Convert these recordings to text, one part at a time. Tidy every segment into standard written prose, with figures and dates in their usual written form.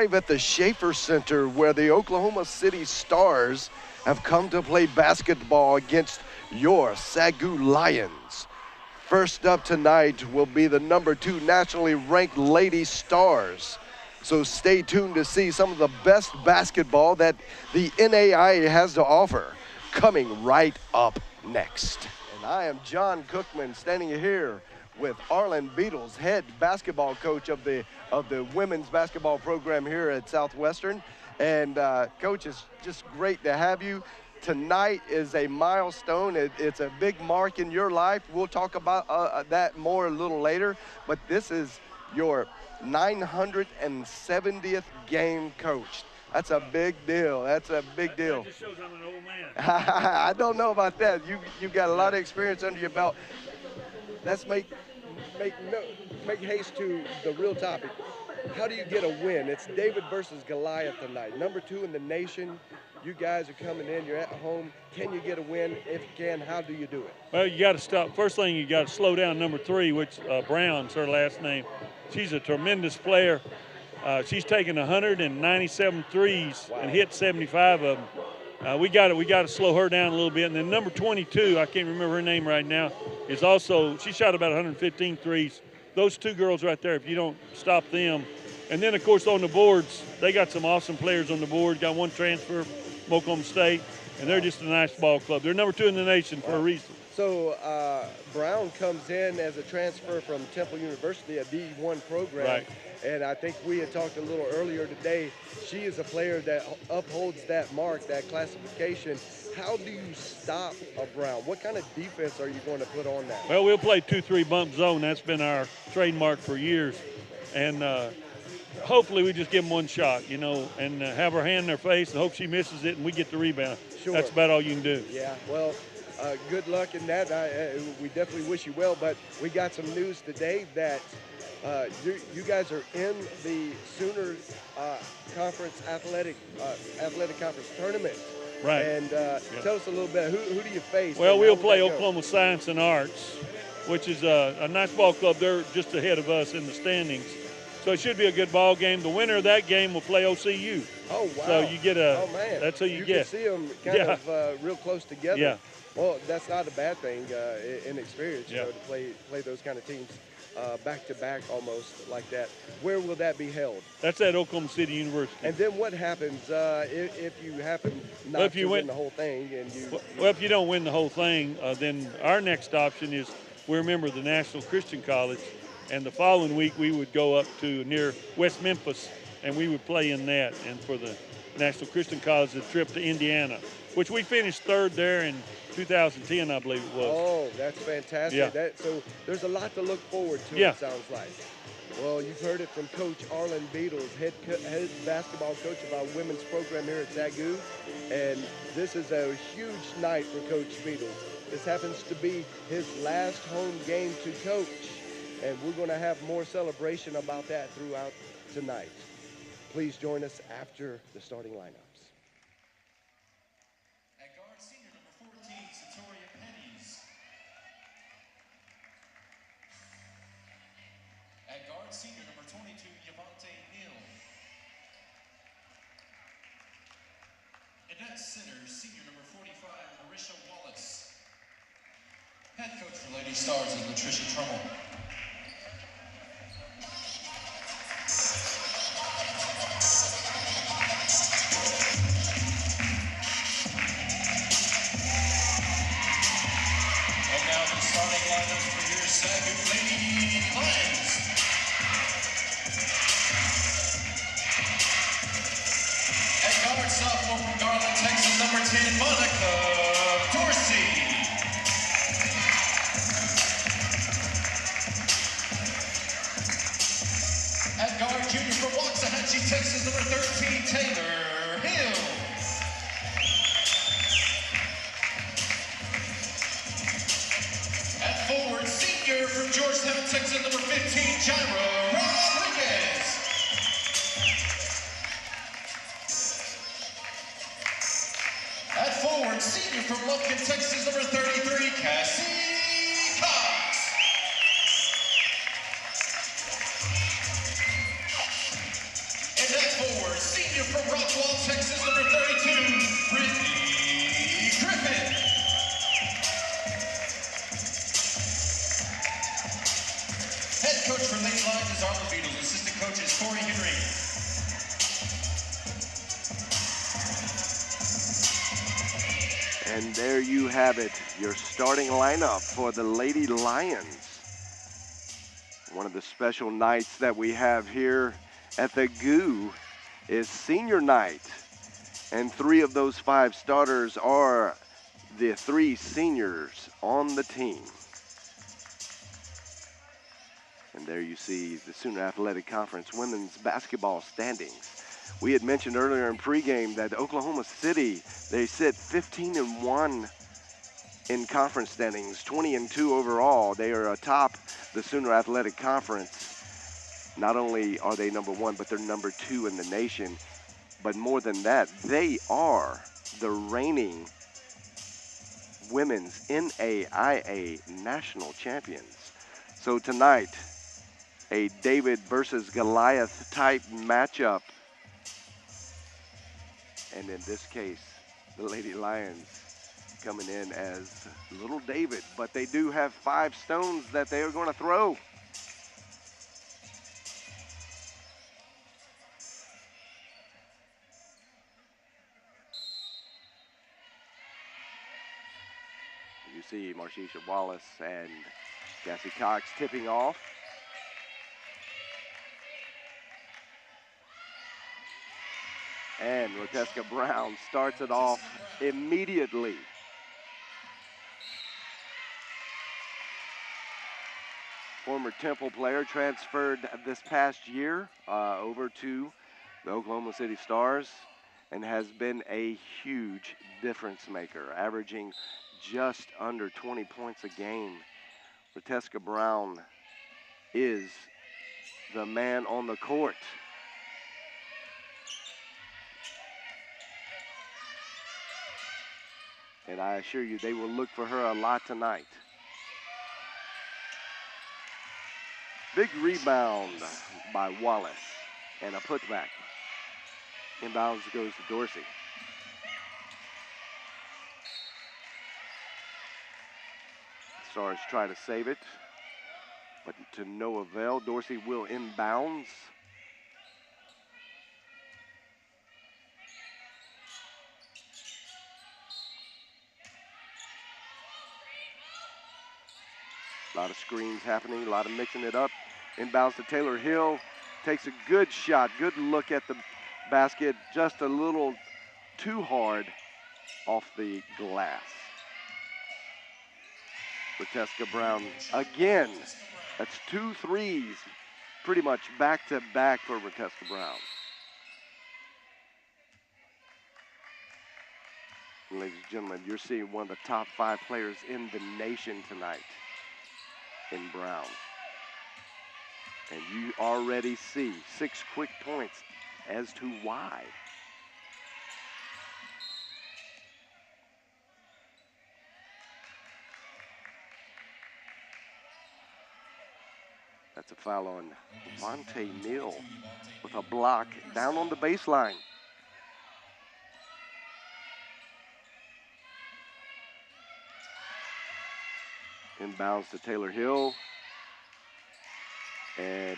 At the Schaefer Center, where the Oklahoma City Stars have come to play basketball against your SAGU Lions. First up tonight will be the #2 nationally ranked Lady Stars. So stay tuned to see some of the best basketball that the NAIA has to offer, coming right up next. And I am John Cookman, standing here with Arlen Beatles, head basketball coach of the women's basketball program here at Southwestern. And Coach, it's just great to have you. Tonight is a milestone. It's a big mark in your life. We'll talk about that more a little later. But this is your 970th game coached. That's a big deal. That's a big deal. That just shows I'm an old man. I don't know about that. You've got a lot of experience under your belt. Let's make haste to the real topic. How do you get a win? It's David versus Goliath tonight. #2 in the nation. You guys are coming in. You're at home. Can you get a win? If you can, how do you do it? Well, you got to stop. First thing, you got to slow down #3, which Brown's her last name. She's a tremendous player. She's taken 197 threes and hit 75 of them. We got to slow her down a little bit. And then #22, I can't remember her name right now, is also, she shot about 115 threes. Those two girls right there, if you don't stop them. And then, of course, on the boards, they got some awesome players on the board. Got one transfer from Oklahoma State, and they're just a nice ball club. They're #2 in the nation for a reason. So Brown comes in as a transfer from Temple University, a D1 program. Right. And I think we had talked a little earlier today. She is a player that upholds that mark, that classification. How do you stop a Brown? What kind of defense are you going to put on that? Well, we'll play 2-3 bump zone. That's been our trademark for years. And hopefully we just give them one shot, you know, and have her hand in their face and hope she misses it and we get the rebound. Sure. That's about all you can do. Yeah, well, good luck in that. We definitely wish you well, but we got some news today that you guys are in the Sooners Conference Athletic Conference tournament. Right. And tell us a little bit, who do you face? Well, we'll play Oklahoma Science and Arts, which is a nice ball club. They're just ahead of us in the standings. So it should be a good ball game. The winner of that game will play OCU. Oh, wow. So you get a, oh, man. That's who you get. You can see them kind of real close together. Yeah. Well, that's not a bad thing in experience, you Yeah. know, to play those kind of teams back-to-back almost like that. Where will that be held? That's at Oklahoma City University. And then what happens if you happen not to win the whole thing? And you, well, if you don't win the whole thing, then our next option is we're a member of the National Christian College, and the following week we would go up to near West Memphis, and we would play in that. And for the National Christian College, the trip to Indiana, which we finished 3rd there in 2010, I believe it was. Oh, that's fantastic. Yeah. So there's a lot to look forward to, Yeah. it sounds like. Well, you've heard it from Coach Arlen Beatles, head basketball coach of our women's program here at SAGU. And this is a huge night for Coach Beatles. This happens to be his last home game to coach. And we're going to have more celebration about that throughout tonight. Please join us after the starting lineups. At guard, senior number 14, Satoria Pennies. At guard, senior number 22, Yavante Hill. And at center, senior number 45, Marisha Wallace. Head coach for Lady Stars is Latricia Trummel. Starting lineup for your SAGU Lady Lions. At guard, sophomore from Garland, Texas, number 10, Monica Dorsey. At guard, junior from Waxahachie, Texas, number 13, Taylor Hill. Forward, senior from Georgetown, Texas, number 15, Jairo Rodriguez. At forward, senior from Lufkin, Texas, number 33, Cassie Cox. And at forward, versus Arbor Beetles. Assistant coaches Corey Henry. And there you have it, your starting lineup for the Lady Lions. One of the special nights that we have here at the GU is senior night. And 3 of those 5 starters are the 3 seniors on the team. And there you see the Sooner Athletic Conference women's basketball standings. We had mentioned earlier in pregame that Oklahoma City, they sit 15-1 in conference standings, 20-2 overall. They are atop the Sooner Athletic Conference. Not only are they number 1, but they're number 2 in the nation. But more than that, they are the reigning women's NAIA national champions. So tonight, a David versus Goliath type matchup. And in this case, the Lady Lions coming in as little David, but they do have 5 stones that they are going to throw. You see Marshisha Wallace and Cassie Cox tipping off. And Roteska Brown starts it off immediately. Former Temple player, transferred this past year over to the Oklahoma City Stars and has been a huge difference maker, averaging just under 20 points a game. Roteska Brown is the man on the court. And I assure you, they will look for her a lot tonight. Big rebound by Wallace and a putback. Inbounds goes to Dorsey. Stars try to save it, but to no avail. Dorsey will inbounds. A lot of screens happening, a lot of mixing it up. Inbounds to Taylor Hill. Takes a good shot, good look at the basket. Just a little too hard off the glass. Roteska Brown again. That's 2 threes, pretty much back to back for Roteska Brown. And ladies and gentlemen, you're seeing one of the top 5 players in the nation tonight in Brown. And you already see 6 quick points as to why. That's a foul on Vontae Neal with a block down on the baseline. Inbounds to Taylor Hill. And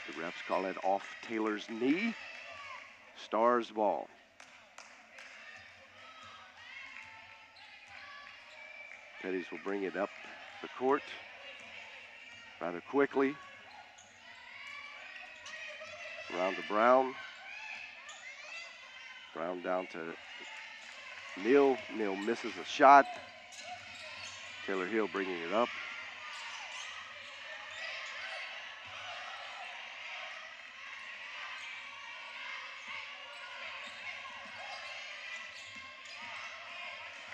the refs call it off Taylor's knee. Stars ball. Petties will bring it up the court rather quickly. Around to Brown. Brown down to Neal. Neal misses a shot. Taylor Hill bringing it up.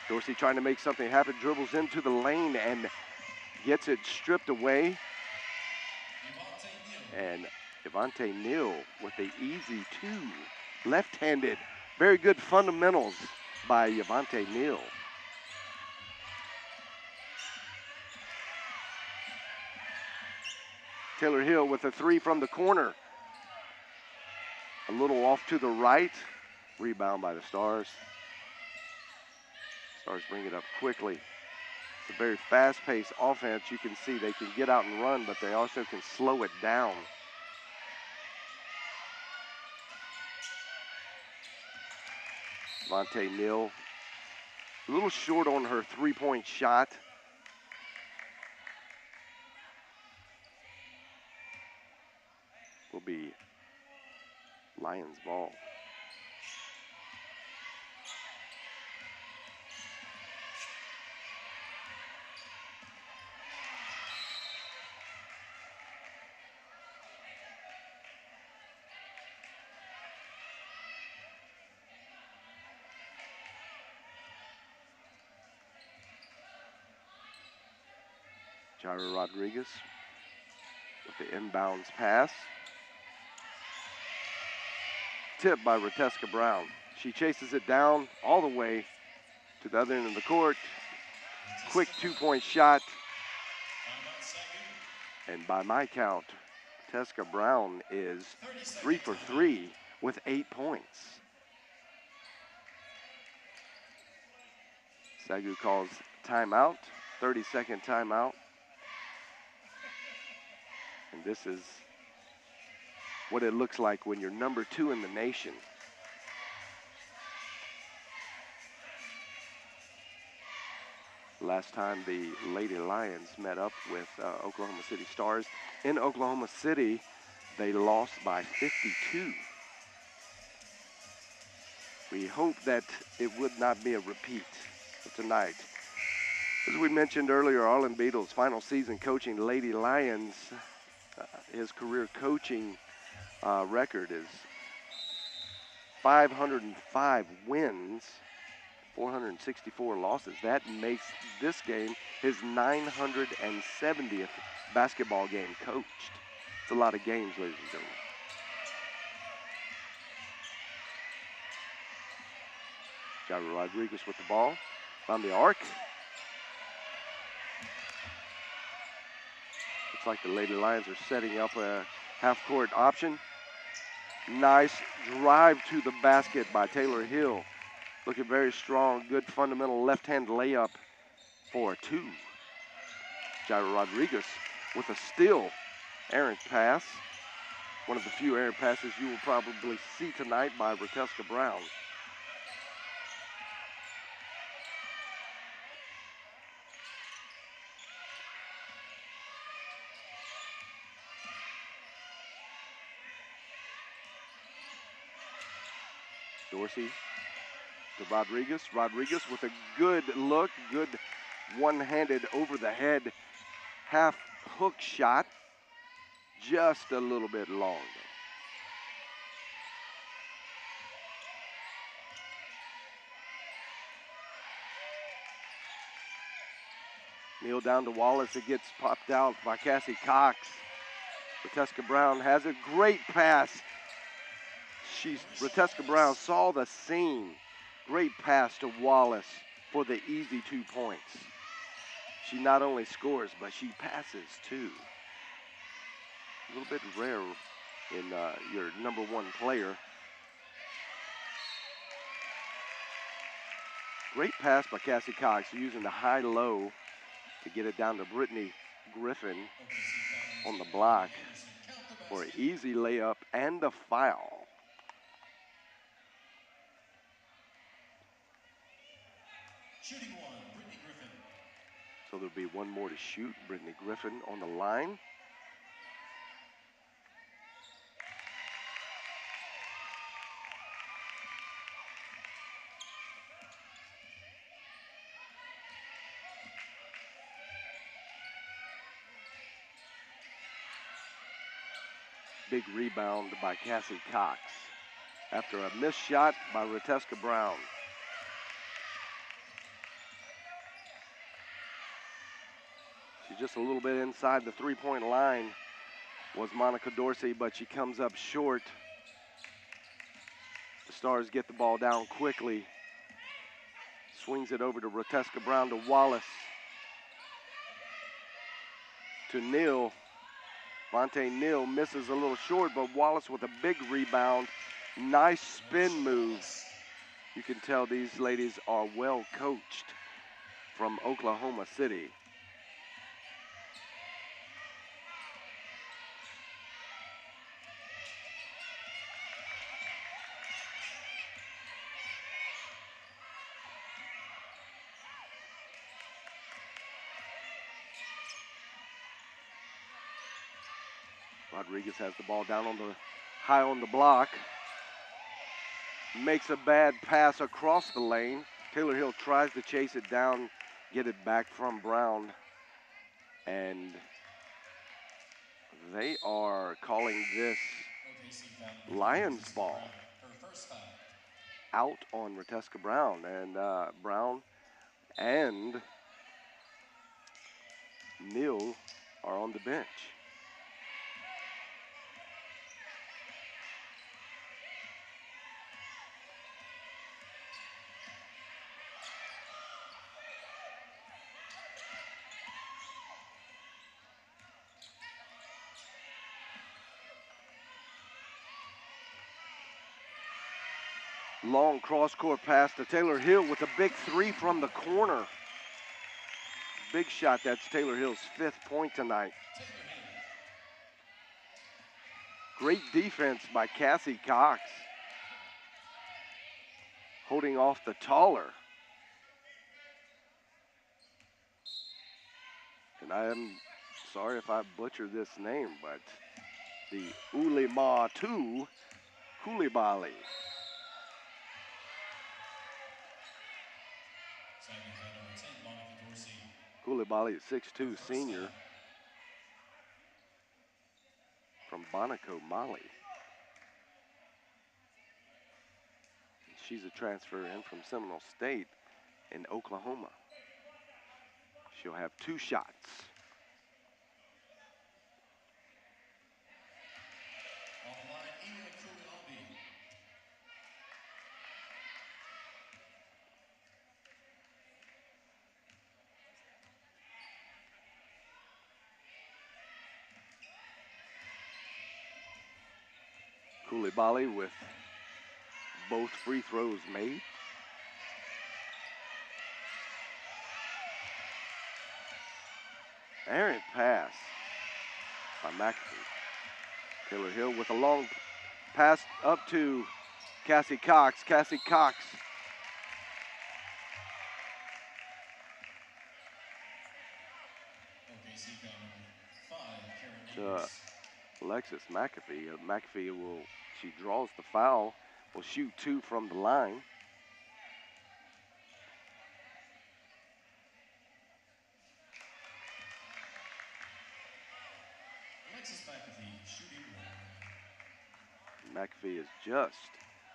Dorsey trying to make something happen, dribbles into the lane and gets it stripped away. And Devontae Neal with the easy 2, left-handed. Very good fundamentals by Devontae Neal. Taylor Hill with a 3 from the corner. A little off to the right. Rebound by the Stars. Stars bring it up quickly. It's a very fast-paced offense. You can see they can get out and run, but they also can slow it down. Vontae Neal, a little short on her three-point shot. Will be Lions ball. Jaira Rodriguez with the inbounds pass. Tipped by Rateska Brown. She chases it down all the way to the other end of the court. Quick two-point shot. And by my count, Rateska Brown is 3 for 3 with 8 points. SAGU calls timeout, 30-second timeout. And this is what it looks like when you're number 2 in the nation. Last time the Lady Lions met up with Oklahoma City Stars in Oklahoma City, they lost by 52. We hope that it would not be a repeat of tonight. As we mentioned earlier, Arlen Beadle's final season coaching Lady Lions, his career coaching record is 505 wins, 464 losses. That makes this game his 970th basketball game coached. It's a lot of games, ladies and gentlemen. Jaira Rodriguez with the ball on the arc. Looks like the Lady Lions are setting up a half-court option. Nice drive to the basket by Taylor Hill. Looking very strong, good fundamental left-hand layup for a 2. Jaira Rodriguez with a steal errant pass. One of the few errant passes you will probably see tonight by Rateska Brown. Dorsey to Rodriguez. Rodriguez with a good look, good one-handed over the head half hook shot. Just a little bit long though. Neal down to Wallace. It gets popped out by Cassie Cox. Rateska Brown has a great pass. Rateska Brown saw the seam. Great pass to Wallace for the easy 2 points. She not only scores, but she passes too. A little bit rare in your number 1 player. Great pass by Cassie Cox, using the high-low to get it down to Brittany Griffin on the block for an easy layup and a foul. Shooting 1, Brittany Griffin. So there'll be one more to shoot. Brittany Griffin on the line. Big rebound by Cassie Cox after a missed shot by Rateska Brown. She's just a little bit inside the three-point line was Monica Dorsey, but she comes up short. The Stars get the ball down quickly. Swings it over to Rateska Brown to Wallace. To Neal. Vontae Neal misses a little short, but Wallace with a big rebound. Nice spin move. You can tell these ladies are well coached from Oklahoma City. Rodriguez has the ball down on the high on the block. Makes a bad pass across the lane. Taylor Hill tries to chase it down, get it back from Brown. And they are calling this Lions ball out on Rateska Brown. And Brown and Neal are on the bench. Long cross-court pass to Taylor Hill with a big three from the corner. Big shot. That's Taylor Hill's 5th point tonight. Great defense by Cassie Cox. Holding off the taller. And I am sorry if I butcher this name, but the Ulimatu Koulibaly. Koulibaly, 6'2", senior from Bamako, Mali. She's a transfer in from Seminole State in Oklahoma. She'll have 2 shots. Koulibaly with both free throws made. Errant pass by McAfee. Taylor Hill with a long pass up to Cassie Cox. Cassie Cox to Alexis McAfee. McAfee will, she draws the foul, will shoot 2 from the line. McAfee is just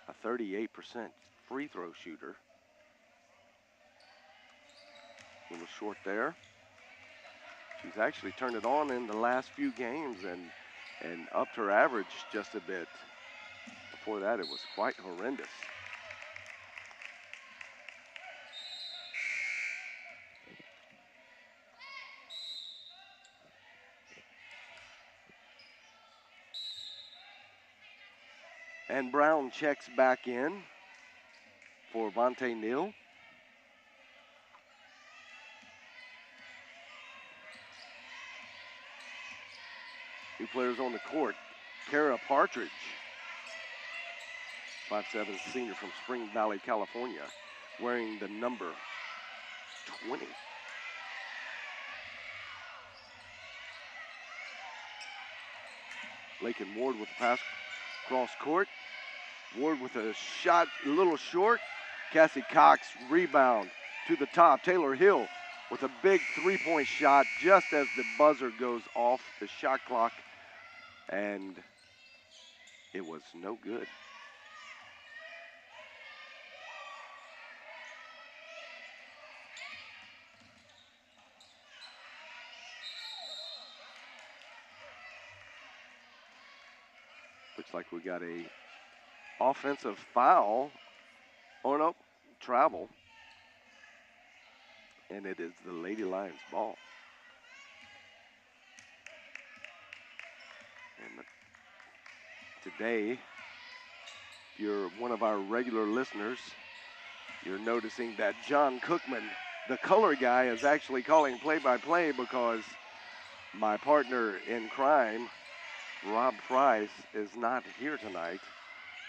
a 38% free throw shooter. A little short there. She's actually turned it on in the last few games and upped her average just a bit. Before that, it was quite horrendous. And Brown checks back in for Vontae Neal. New players on the court. Kara Partridge, 5'7", senior from Spring Valley, California, wearing the number 20. Lakin Ward with the pass cross court. Ward with a shot a little short. Cassie Cox rebound to the top. Taylor Hill with a big 3-point shot just as the buzzer goes off the shot clock, and it was no good. Looks like we got a offensive foul. Oh no, travel. And it is the Lady Lions ball. And today, if you're one of our regular listeners, you're noticing that John Cookman, the color guy, is actually calling play-by-play because my partner in crime, Rob Price, is not here tonight.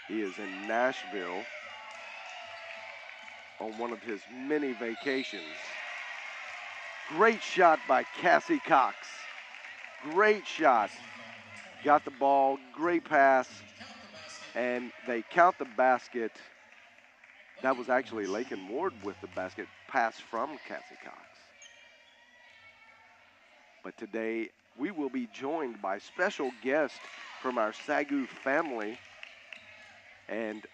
He is in Nashville on one of his many vacations. Great shot by Cassie Cox. Great shot. got the ball, great pass, and they count the basket. That was actually Lakin Ward with the basket pass from Cassie Cox. But today, we will be joined by special guests from our SAGU family. And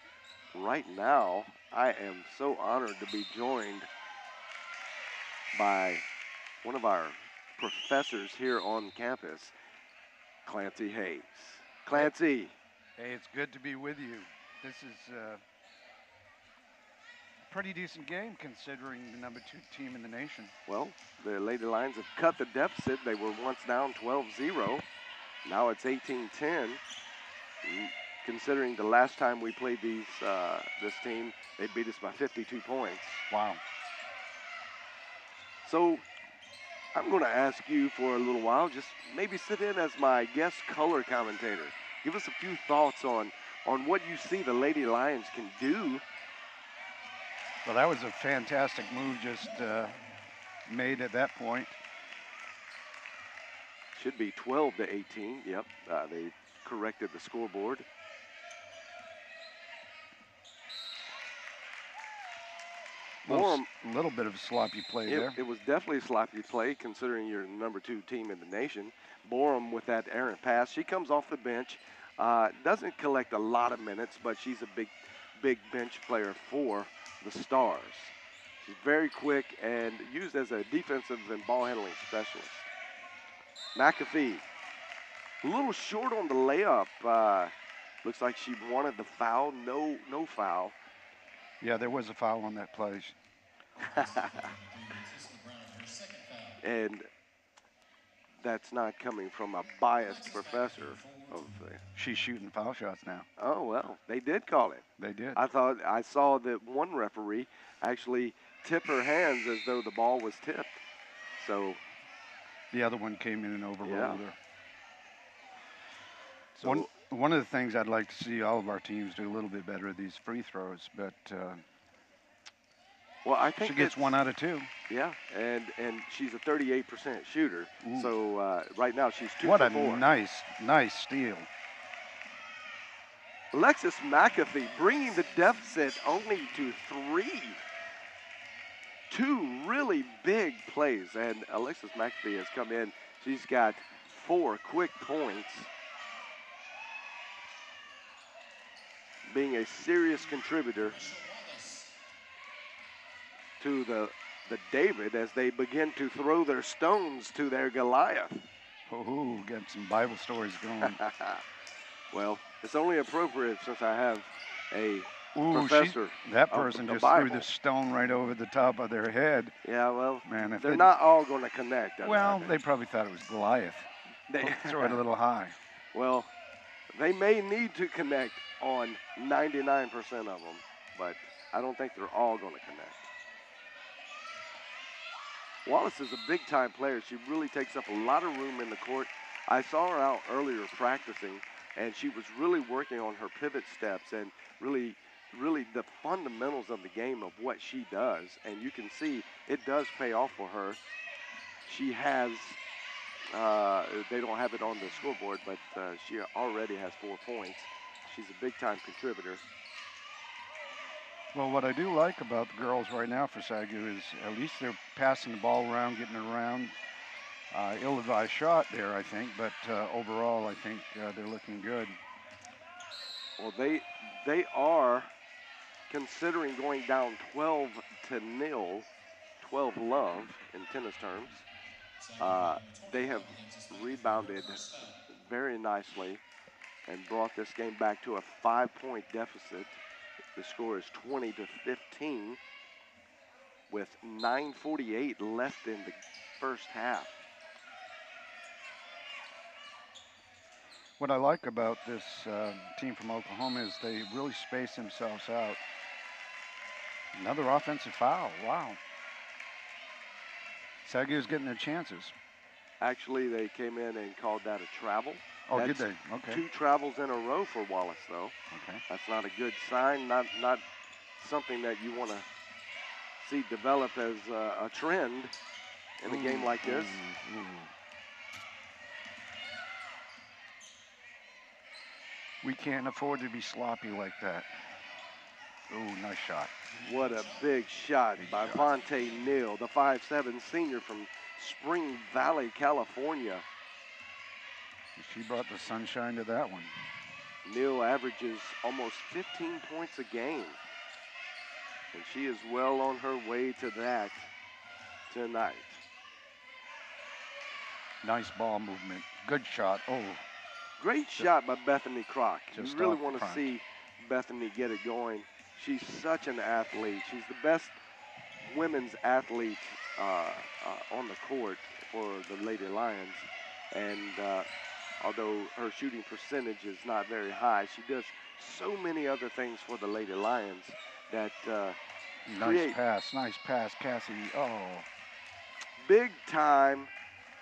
right now, I am so honored to be joined by one of our professors here on campus, Clancy Hayes. Clancy. Hey, it's good to be with you. This is a pretty decent game considering the number 2 team in the nation. Well, the Lady Lions have cut the deficit. They were once down 12-0. Now it's 18-10. Considering the last time we played this team, they beat us by 52 points. Wow. So I'm going to ask you for a little while, just maybe sit in as my guest color commentator. Give us a few thoughts on what you see the Lady Lions can do. Well, that was a fantastic move just made at that point. Should be 12-18. Yep, they corrected the scoreboard. A little bit of a sloppy play there. It was definitely a sloppy play considering you're the number 2 team in the nation. Borum with that errant pass. She comes off the bench, doesn't collect a lot of minutes, but she's a big bench player for the Stars. She's very quick and used as a defensive and ball handling specialist. McAfee, a little short on the layup. Looks like she wanted the foul. No foul. Yeah, there was a foul on that play. And that's not coming from a biased professor. She's shooting foul shots now. Oh, well, they did call it. They did. I saw that one referee actually tip her hands as though the ball was tipped. So the other one came in and overruled her. So one of the things I'd like to see all of our teams do a little bit better at these free throws, but well, I think she gets 1 out of 2. Yeah, and she's a 38% shooter. Ooh. So right now she's 2 for 4. What a nice steal. Alexis McAfee bringing the deficit only to 3. 2 really big plays, and Alexis McAfee has come in. She's got 4 quick points. Being a serious contributor to the David as they begin to throw their stones to their Goliath. Oh, get some Bible stories going. Well, it's only appropriate since I have a professor. That person just threw the stone right over the top of their head. Yeah, well, man, they're not all going to connect. Well, they probably thought it was Goliath. They throw it a little high. Well, they may need to connect on 99% of them, but I don't think they're all going to connect. Wallace is a big-time player. She really takes up a lot of room in the court. I saw her out earlier practicing, and she was really working on her pivot steps and really the fundamentals of the game of what she does. And you can see it does pay off for her. She has, they don't have it on the scoreboard, but she already has 4 points. She's a big-time contributor. Well, what I do like about the girls right now for SAGU is at least they're passing the ball around, getting it around. Ill-advised shot there, I think, but overall, I think they're looking good. Well, they are considering going down 12-0, 12-love in tennis terms. They have rebounded very nicely and brought this game back to a 5-point deficit. The score is 20-15 with 9:48 left in the first half. What I like about this team from Oklahoma is they really space themselves out. Another offensive foul, wow. SAGU's getting their chances. Actually, they came in and called that a travel. Oh, did they? Okay. 2 travels in a row for Wallace, though. Okay. That's not a good sign, not something that you want to see develop as a trend in a game like this. We can't afford to be sloppy like that. Oh, nice shot. What a big shot by shot. Vontae Neal, the 5'7" senior from Spring Valley, California. She brought the sunshine to that one. Neal averages almost 15 points a game. And she is well on her way to that tonight. Nice ball movement. Good shot. Oh, Great shot by Bethany Kroc. You Just really off the want to front. see Bethany get it going. She's such an athlete. She's the best women's athlete on the court for the Lady Lions. And although her shooting percentage is not very high, she does so many other things for the Lady Lions that nice pass, Cassie. Oh, big time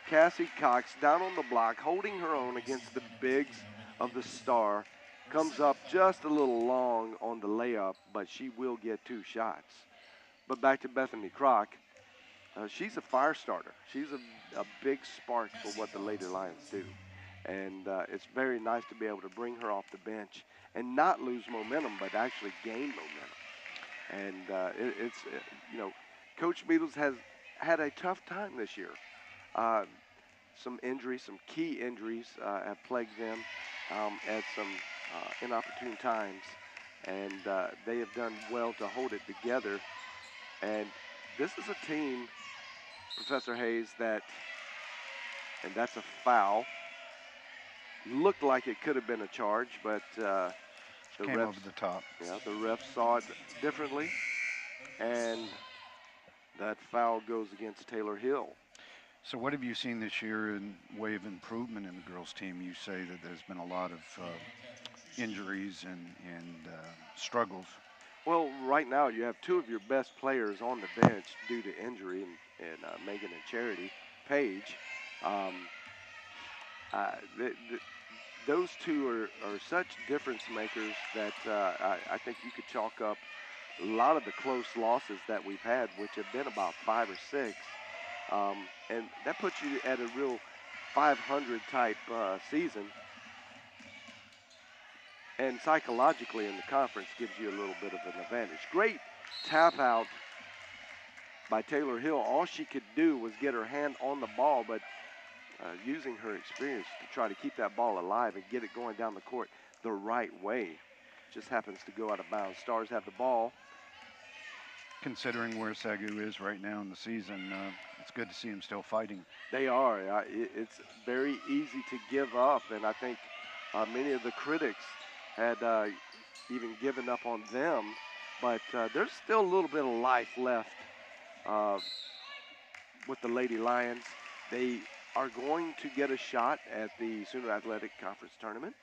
Cassie Cox down on the block, holding her own against the bigs of the Star. Comes up just a little long on the layup, but she will get 2 shots. But back to Bethany Kroc. She's a fire starter. She's a big spark for what the Lady Lions do. And it's very nice to be able to bring her off the bench and not lose momentum, but actually gain momentum. And Coach Beatles has had a tough time this year. Some injuries, some key injuries have plagued them at some inopportune times. And they have done well to hold it together. And this is a team, Professor Hayes, and that's a foul. Looked like it could have been a charge, but the came refs, over the top. Yeah, the refs saw it differently, and that foul goes against Taylor Hill. So what have you seen this year in way of improvement in the girls' team? You say that there's been a lot of injuries and struggles. Well, right now you have 2 of your best players on the bench due to injury, and Megan and Charity Page. Those 2 are such difference makers that I think you could chalk up a lot of the close losses that we've had, which have been about 5 or 6. And that puts you at a real 500 type season. And psychologically in the conference gives you a little bit of an advantage. Great tap out by Taylor Hill. All she could do was get her hand on the ball, but using her experience to try to keep that ball alive and get it going down the court the right way. Just happens to go out of bounds. Stars have the ball. Considering where SAGU is right now in the season, it's good to see them still fighting. They are. It's very easy to give up, and I think many of the critics had even given up on them, but there's still a little bit of life left with the Lady Lions. They are going to get a shot at the SAGU Athletic Conference Tournament.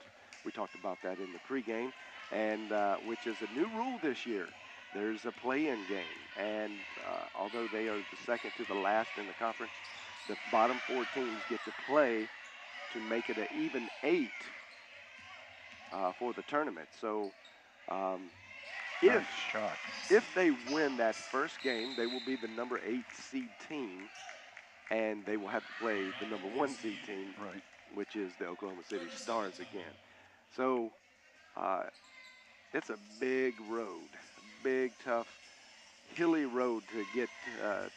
We talked about that in the pregame, and which is a new rule this year. There's a play-in game, and although they are the second to the last in the conference, the bottom 4 teams get to play to make it an even 8 for the tournament. So Nice shot. if they win that first game, they will be the number 8 seed team, and they will have to play the number 1 seed team, Right. which is the Oklahoma City Stars again. So it's a big road, big, tough, hilly road to get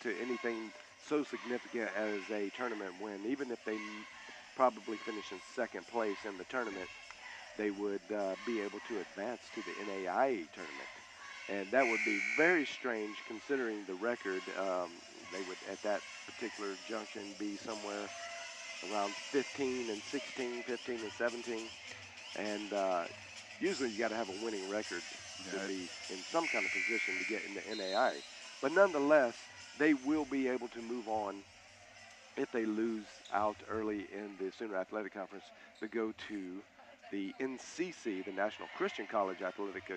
to anything so significant as a tournament win. Even if they probably finish in second place in the tournament, they would be able to advance to the NAIA tournament. And that would be very strange considering the record. They would, at that particular junction, be somewhere around 15 and 16, 15 and 17. And usually you got to have a winning record to be in some kind of position to get in the NAIA. But nonetheless, they will be able to move on if they lose out early in the SAGU Athletic Conference to go to the NCC, the National Christian College Athletic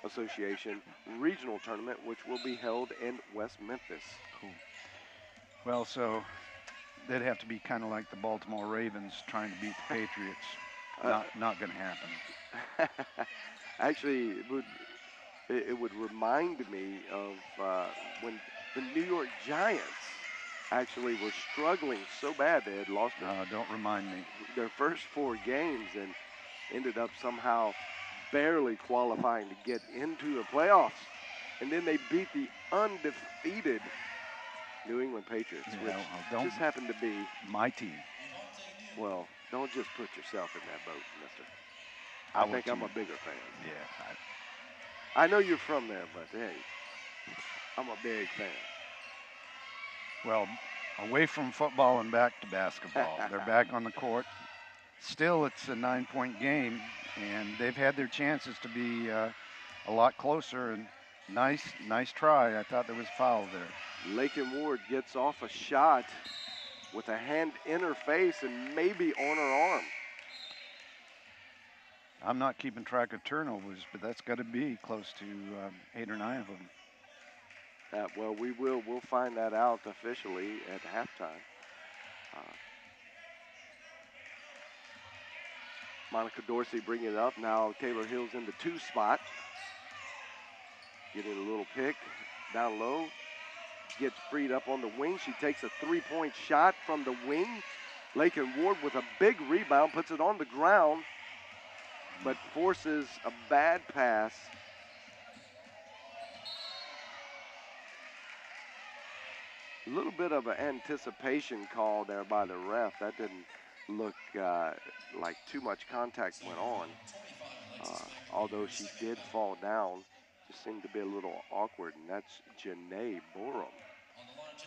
Association regional tournament, which will be held in West Memphis. Cool. Well, so they'd have to be kind of like the Baltimore Ravens trying to beat the Patriots. Not going to happen. Actually, it would remind me of when the New York Giants actually were struggling so bad they had lost Don't remind me. their first 4 games, and ended up somehow barely qualifying to get into the playoffs. And then they beat the undefeated New England Patriots, Yeah, which well, just happened to be, my team. well, don't just put yourself in that boat, mister. Our I think I'm team. a bigger fan. Yeah, I know you're from there, but hey, I'm a big fan. well, away from football and back to basketball. They're back on the court. Still, it's a 9-point game, and they've had their chances to be a lot closer. And nice try. I thought there was a foul there. Lakin Ward gets off a shot with a hand in her face and maybe on her arm. I'm not keeping track of turnovers, but that's got to be close to 8 or 9 of them. Well, we'll find that out officially at halftime. Monica Dorsey bringing it up. Now Taylor Hill's in the 2 spot. Getting a little pick down low. Gets freed up on the wing. She takes a 3-point shot from the wing. Lakin Ward with a big rebound, puts it on the ground, but forces a bad pass. A little bit of an anticipation call there by the ref. That didn't look like too much contact went on. Although she did fall down, just seemed to be a little awkward, and that's Janae Borum,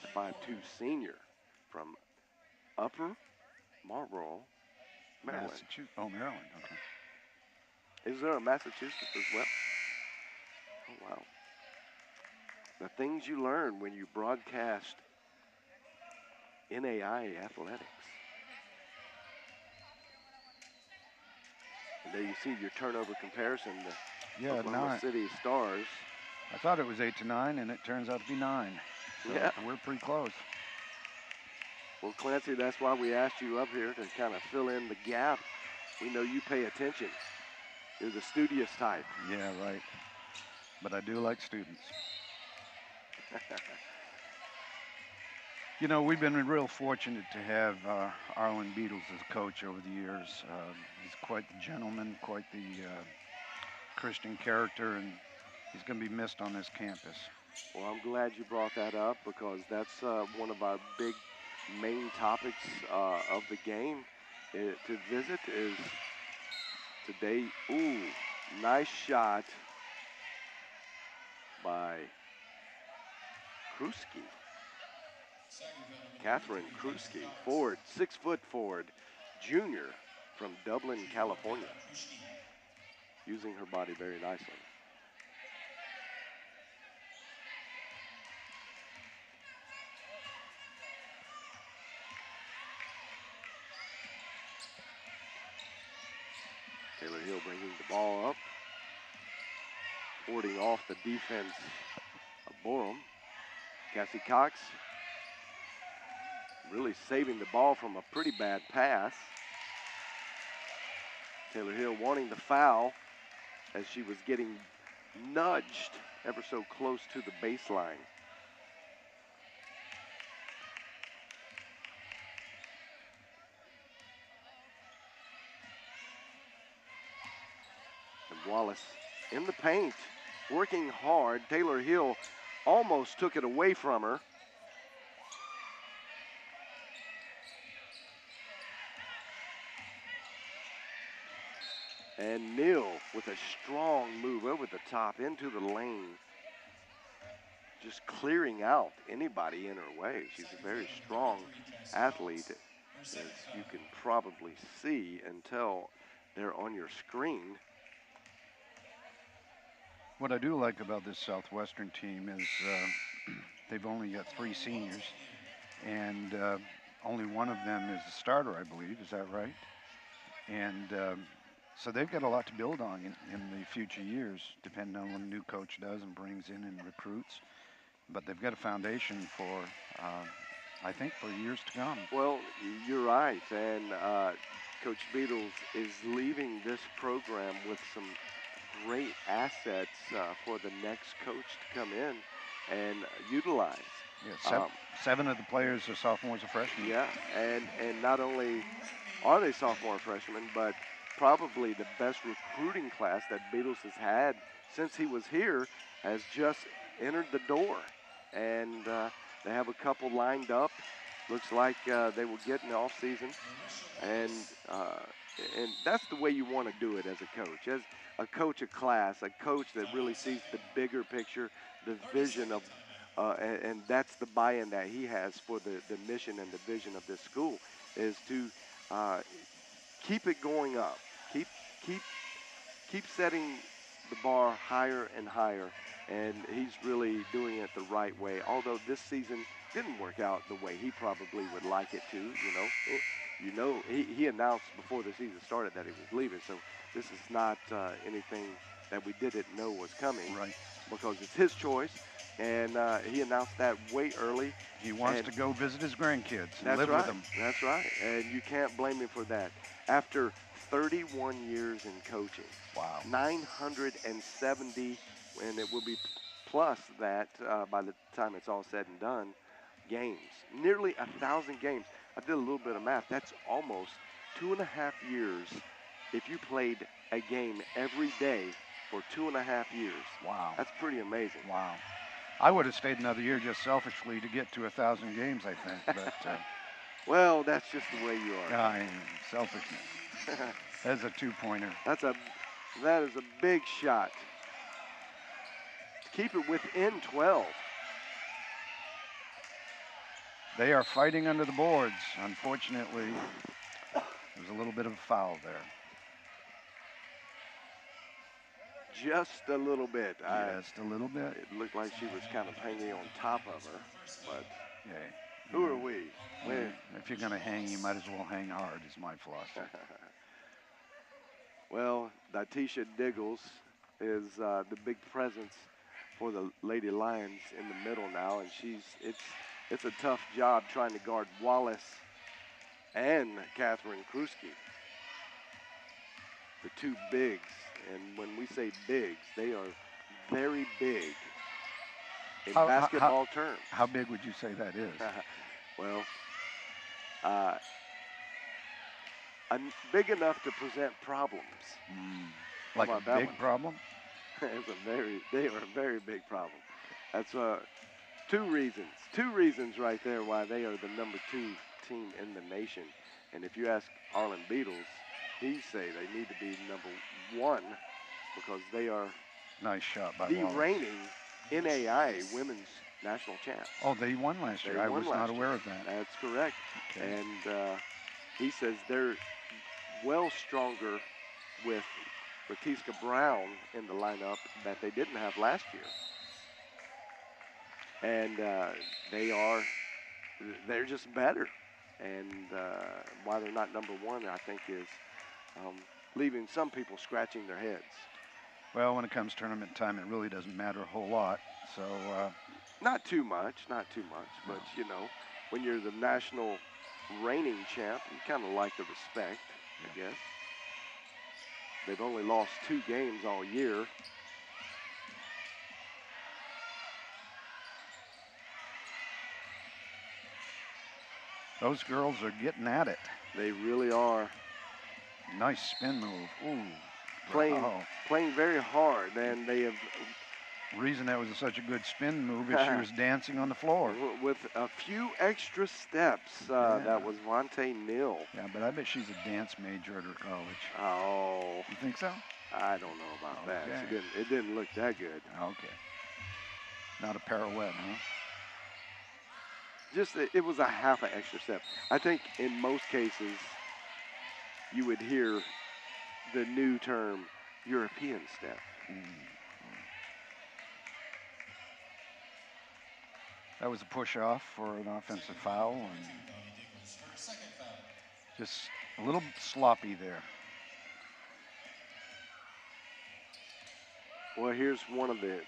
the 5'2" senior from Upper Marlboro, Maryland. Massachusetts. Oh, Maryland. Okay. Is there a Massachusetts as well? Oh, wow. The things you learn when you broadcast NAI athletics. And there you see your turnover comparison. The Oklahoma City Stars. I thought it was 8 to 9, and it turns out to be 9. So yeah, we're pretty close. Well, Clancy, that's why we asked you up here to kind of fill in the gap. We know you pay attention. You're the studious type. Yeah, right. But I do like students. You know, we've been real fortunate to have Arlen Beatles as a coach over the years. He's quite the gentleman, quite the Christian character, and he's going to be missed on this campus. Well, I'm glad you brought that up because that's one of our big main topics of the game to visit is today. Ooh, nice shot by Kruski. Catherine Kruski, forward, 6-foot forward, junior from Dublin, California, using her body very nicely. Taylor Hill bringing the ball up, warding off the defense of Borum. Cassie Cox really saving the ball from a pretty bad pass. Taylor Hill wanting the foul as she was getting nudged ever so close to the baseline. And Wallace in the paint, working hard. Taylor Hill almost took it away from her. And Neal with a strong move over the top into the lane. Just clearing out anybody in her way. She's a very strong athlete, as you can probably see and tell there on your screen. What I do like about this Southwestern team is they've only got 3 seniors, and only one of them is a starter, I believe. Is that right? And so they've got a lot to build on in the future years, depending on what a new coach does and brings in and recruits. But they've got a foundation for, I think, for years to come. Well, you're right. And Coach Beatles is leaving this program with some great assets for the next coach to come in and utilize. Yeah, 7 of the players are sophomores or freshmen. Yeah, and not only are they sophomore freshmen, but probably the best recruiting class that Beatles has had since he was here, has just entered the door. And they have a couple lined up. Looks like they will get in the offseason. And that's the way you want to do it as a coach. As a coach of class, a coach that really sees the bigger picture, the vision of, and that's the buy-in that he has for the mission and the vision of this school, is to keep it going up. Keep setting the bar higher and higher, and he's really doing it the right way. Although this season didn't work out the way he probably would like it to, he announced before the season started that he was leaving, so this is not anything that we didn't know was coming. Right. Because it's his choice, and he announced that way early. He wants to go visit his grandkids and live right. with them. That's right, and you can't blame him for that. After 31 years in coaching, wow, 970, and it will be plus that by the time it's all said and done, games, nearly 1,000 games. I did a little bit of math. That's almost 2.5 years if you played a game every day for 2.5 years. Wow. That's pretty amazing. Wow. I would have stayed another year just selfishly to get to 1,000 games, I think. But well, that's just the way you are. I am selfishness. That's a two-pointer. That is a big shot. Keep it within 12. They are fighting under the boards. Unfortunately, there's a little bit of a foul there. Just a little bit. Just a little bit. It looked like she was kind of hanging on top of her, but yeah. Who are we? If you're going to hang, you might as well hang hard, is my philosophy. Well, Datisha Diggles is the big presence for the Lady Lions in the middle now, and it's a tough job trying to guard Wallace and Catherine Kruski, the two bigs. And when we say bigs, they are very big in basketball terms. How big would you say that is? Well, big enough to present problems. Like a big problem? They are a very big problem. That's two reasons right there why they are the number 2 team in the nation. And if you ask Arlen Beatles, he'd say they need to be number 1 because they are nice shot by the Wallace. reigning NAIA women's national champs. Oh, they won last year. I was not aware of that. That's correct. Okay. And he says they're well stronger with Batiska Brown in the lineup that they didn't have last year. And they're just better. And why they're not number 1, I think, is leaving some people scratching their heads. Well, when it comes tournament time, it really doesn't matter a whole lot. So not too much. But, when you're the national reigning champ, you kind of like the respect, I guess. They've only lost 2 games all year. Those girls are getting at it. They really are. Nice spin move. Ooh. Playing very hard, and they have. Reason that was such a good spin move is she was dancing on the floor. With a few extra steps. That was Vontae Neal. Yeah, but I bet she's a dance major at her college. Oh. You think so? I don't know about that. It didn't look that good. Okay. Not a pirouette, huh? Just, it was a half an extra step. I think in most cases, you would hear the new term European step. That was a push-off for an offensive foul, and just a little sloppy there. Well, here's one of the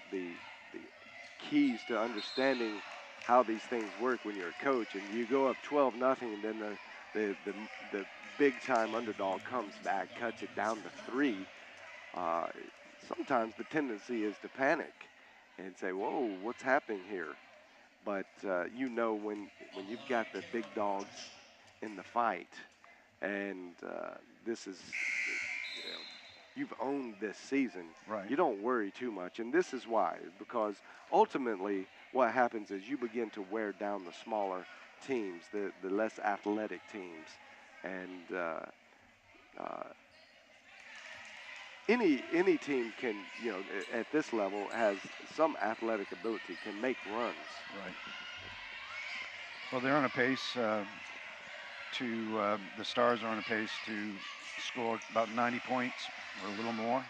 keys to understanding how these things work when you're a coach, and you go up 12-0, and then the big-time underdog comes back, cuts it down to 3. Sometimes the tendency is to panic and say, "Whoa, what's happening here?" But when you've got the big dogs in the fight, and this is you've owned this season, Right. you don't worry too much. And this is why, because ultimately what happens is you begin to wear down the smaller teams, the less athletic teams. And any team can, at this level has some athletic ability, can make runs. Right. Well, they're on a pace the Stars are on a pace to score about 90 points or a little more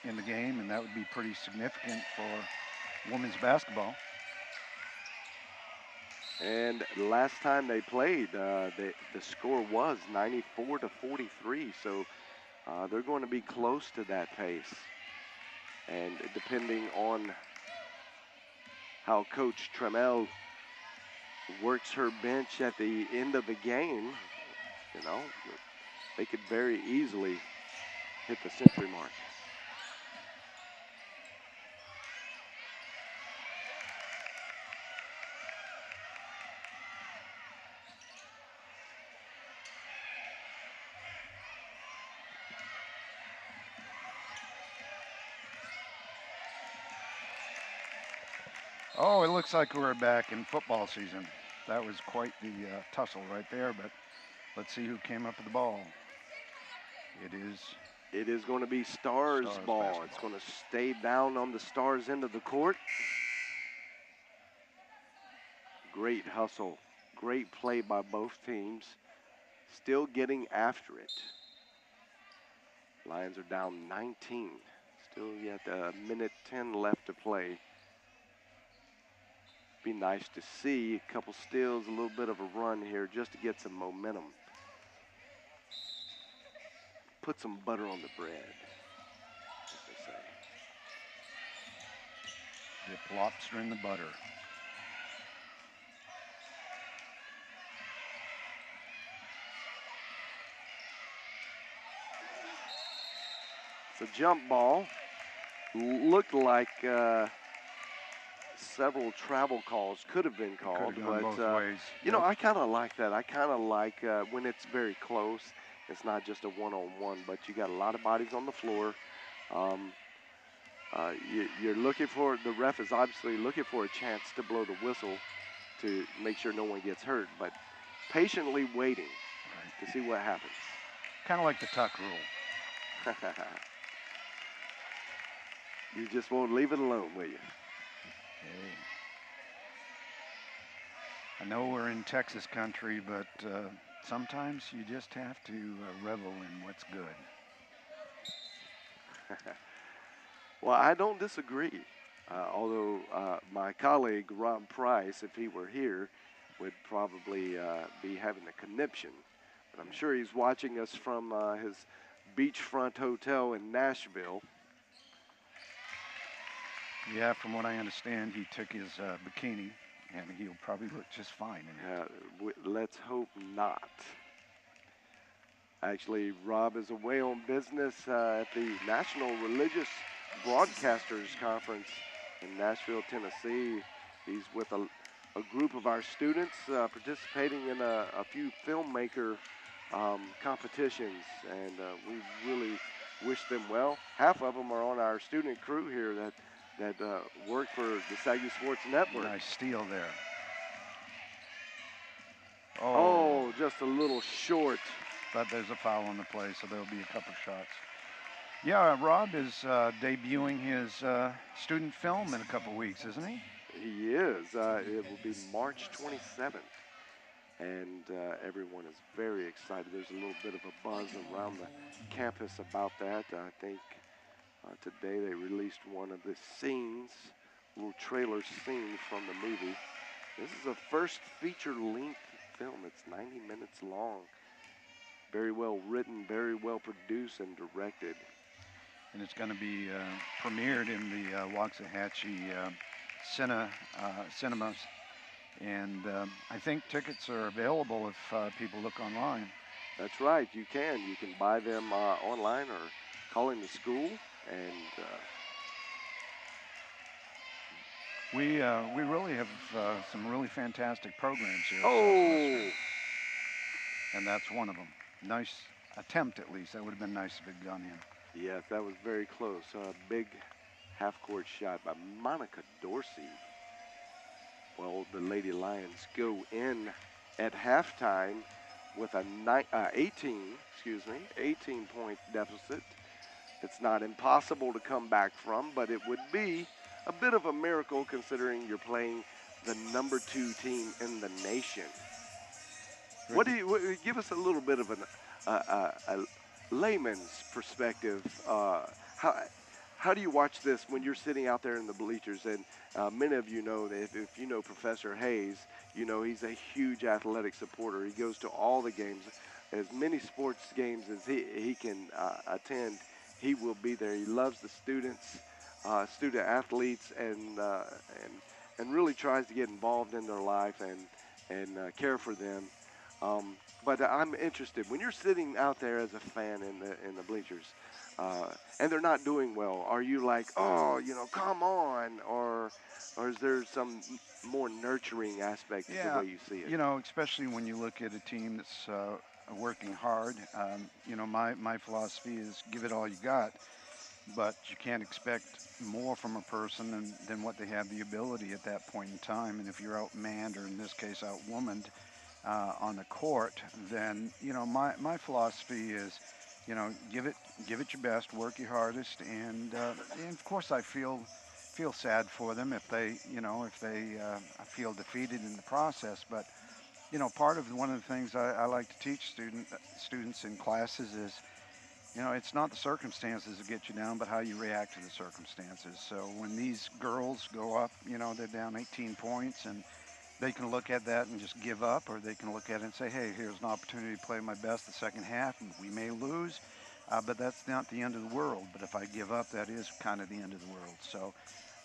in the game, and that would be pretty significant for women's basketball. And last time they played, the score was 94-43, so they're going to be close to that pace. And depending on how Coach Trammell works her bench at the end of the game, they could very easily hit the century mark. Oh, it looks like we're back in football season. That was quite the tussle right there, but let's see who came up with the ball. It is going to be Stars ball. basketball. It's going to stay down on the Stars end of the court. Great hustle. Great play by both teams. Still getting after it. Lions are down 19. Still yet a minute 10 left to play. Be nice to see a couple steals, a little bit of a run here just to get some momentum. Put some butter on the bread, as they say. Dip lobster in the butter. It's a jump ball. Looked like several travel calls could have been called, but both ways. I kind of like that. I kind of like when it's very close. It's not just a one-on-one, but you got a lot of bodies on the floor. You're looking for, the ref is obviously looking for a chance to blow the whistle to make sure no one gets hurt, but patiently waiting to see what happens. Kind of like the tuck rule. You just won't leave it alone, will you? Hey. I know we're in Texas country, but sometimes you just have to revel in what's good. Well, I don't disagree. Although my colleague, Rob Price, if he were here, would probably be having a conniption. But I'm sure he's watching us from his beachfront hotel in Nashville. Yeah, from what I understand, he took his bikini, and he'll probably look just fine in it. Let's hope not. Actually, Rob is away on business at the National Religious Broadcasters Conference in Nashville, Tennessee. He's with a group of our students participating in a few filmmaker competitions, and we really wish them well. Half of them are on our student crew here that work for the SAGU Sports Network. Nice steal there. Oh, just a little short. But there's a foul on the play, so there'll be a couple shots. Yeah, Rob is debuting his student film in a couple weeks, isn't he? He is. It will be March 27th. And everyone is very excited. There's a little bit of a buzz around the campus about that. I think today they released one of the scenes, little trailer scene from the movie. This is a first feature-length film. It's 90 minutes long. Very well written, very well produced and directed. And it's going to be premiered in the Waxahachie cinemas. And I think tickets are available if people look online. That's right, you can. You can buy them online or calling the school. And we really have some really fantastic programs here. Oh! And that's one of them. Nice attempt, at least. That would have been nice if it had gone in. Yes, that was very close. Big half-court shot by Monica Dorsey. Well, the Lady Lions go in at halftime with a 18-point deficit. It's not impossible to come back from, but it would be a bit of a miracle considering you're playing the number 2 team in the nation. What do you give us a little bit of a layman's perspective? How do you watch this when you're sitting out there in the bleachers? And many of you know that if you know Professor Hayes, you know he's a huge athletic supporter. He goes to all the games, as many sports games as he can attend. He will be there. He loves the students, student athletes, and really tries to get involved in their life and care for them. But I'm interested when you're sitting out there as a fan in the bleachers, and they're not doing well. Are you like, oh, come on, or is there some more nurturing aspect to the way you see it? Especially when you look at a team that's working hard. My philosophy is give it all you got, but you can't expect more from a person than what they have the ability at that point in time. And if you're outmanned, or in this case outwomaned, on the court, then my philosophy is, give it your best, work your hardest, and of course I feel sad for them if they feel defeated in the process. But part of one of the things I like to teach students in classes is, it's not the circumstances that get you down, but how you react to the circumstances. So when these girls go up, they're down 18 points, and they can look at that and just give up, or they can look at it and say, hey, here's an opportunity to play my best the second half, and we may lose, but that's not the end of the world. But if I give up, that is kind of the end of the world. So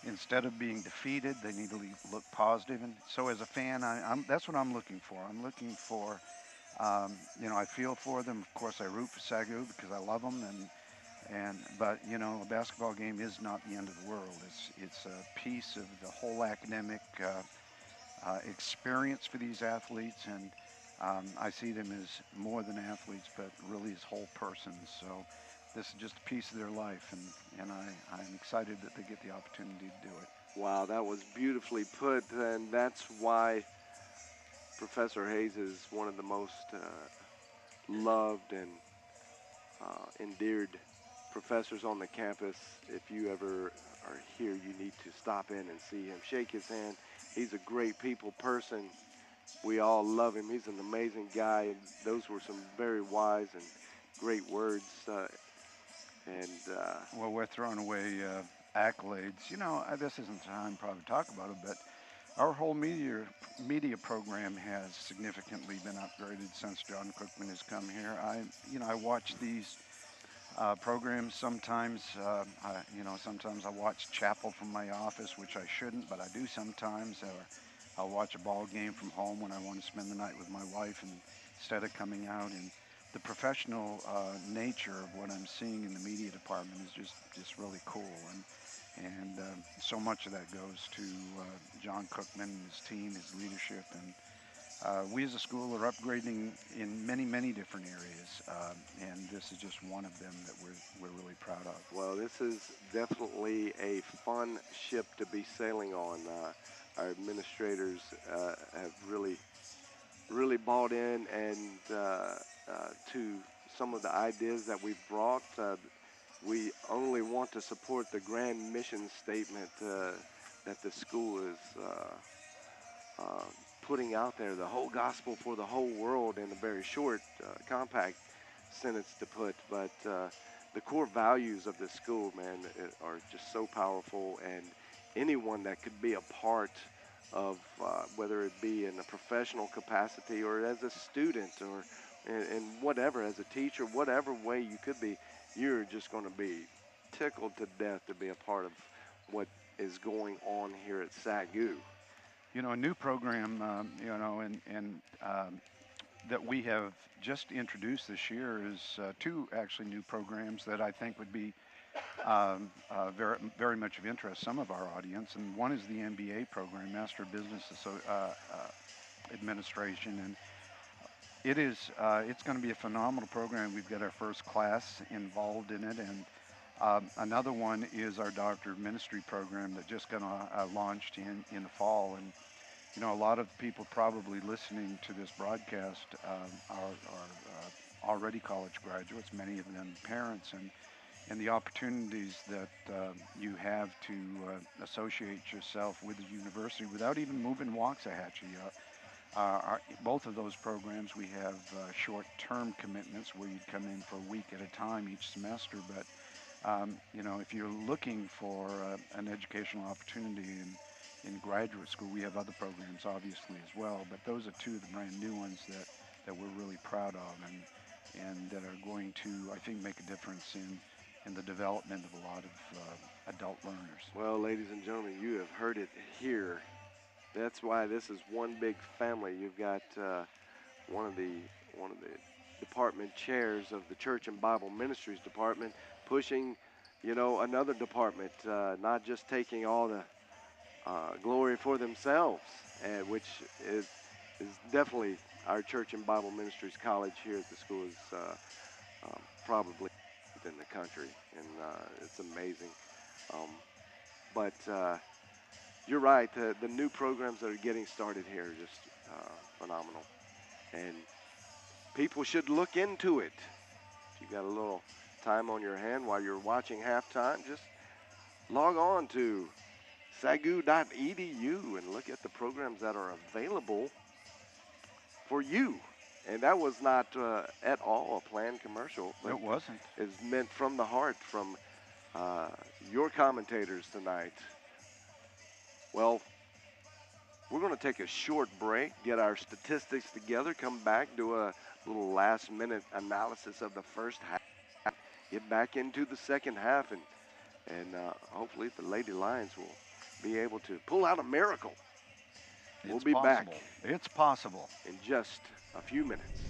instead of being defeated, they need to look positive. And so as a fan, that's what I'm looking for. I'm looking for, I feel for them. Of course, I root for SAGU because I love them, but a basketball game is not the end of the world. It's a piece of the whole academic experience for these athletes, and I see them as more than athletes, but really as whole persons. So this is just a piece of their life, and I'm excited that they get the opportunity to do it. Wow, that was beautifully put, and that's why Professor Hayes is one of the most loved and endeared professors on the campus. If you ever are here, you need to stop in and see him, shake his hand. He's a great people person. We all love him. He's an amazing guy, and those were some very wise and great words. Well, we're throwing away accolades. This isn't the time probably to talk about it, but our whole media program has significantly been upgraded since John Cookman has come here. I watch these programs sometimes. Sometimes I watch Chapel from my office, which I shouldn't, but I do sometimes. Or I'll watch a ball game from home when I want to spend the night with my wife, and instead of coming out. And the professional nature of what I'm seeing in the media department is just really cool. And so much of that goes to John Cookman and his team, his leadership, and we as a school are upgrading in many, many different areas, and this is just one of them that we're really proud of. Well, this is definitely a fun ship to be sailing on. Our administrators have really bought in and to some of the ideas that we've brought. We only want to support the grand mission statement that the school is putting out there, the whole gospel for the whole world, in a very short, compact sentence to put. But the core values of the school, man, are just so powerful, and anyone that could be a part of whether it be in a professional capacity or as a student or in whatever, as a teacher, whatever way you could be, you're just going to be tickled to death to be a part of what is going on here at SAGU. A new program, that we have just introduced this year is two actually new programs that I think would be very, very much of interest to some of our audience. And one is the MBA program, Master of Business Administration, and it's going to be a phenomenal program. We've got our first class involved in it, and Another one is our Doctor of Ministry program that just got launched in the fall. And, you know, a lot of people probably listening to this broadcast are already college graduates, many of them parents, and the opportunities that you have to associate yourself with the university without even moving Waxahachie. Both of those programs, we have short-term commitments where you come in for a week at a time each semester. But you know, if you're looking for an educational opportunity in graduate school, we have other programs obviously as well. But those are two of the brand new ones that we're really proud of, and that are going to, I think, make a difference in the development of a lot of adult learners. Well, ladies and gentlemen, you have heard it here. That's why this is one big family. You've got one of the department chairs of the Church and Bible Ministries department pushing, you know, another department, not just taking all the glory for themselves, which is definitely our Church and Bible Ministries college here at the school is probably in the country, and it's amazing. Um, but you're right. The new programs that are getting started here are just phenomenal, and people should look into it. If you got a little time on your hand while you're watching halftime, just log on to sagu.edu and look at the programs that are available for you. And that was not at all a planned commercial. But It wasn't. it's meant from the heart from your commentators tonight. Well, we're going to take a short break, get our statistics together, come back, do a little last-minute analysis of the first half, get back into the second half, and hopefully the Lady Lions will be able to pull out a miracle. We'll be back It's possible. in just a few minutes.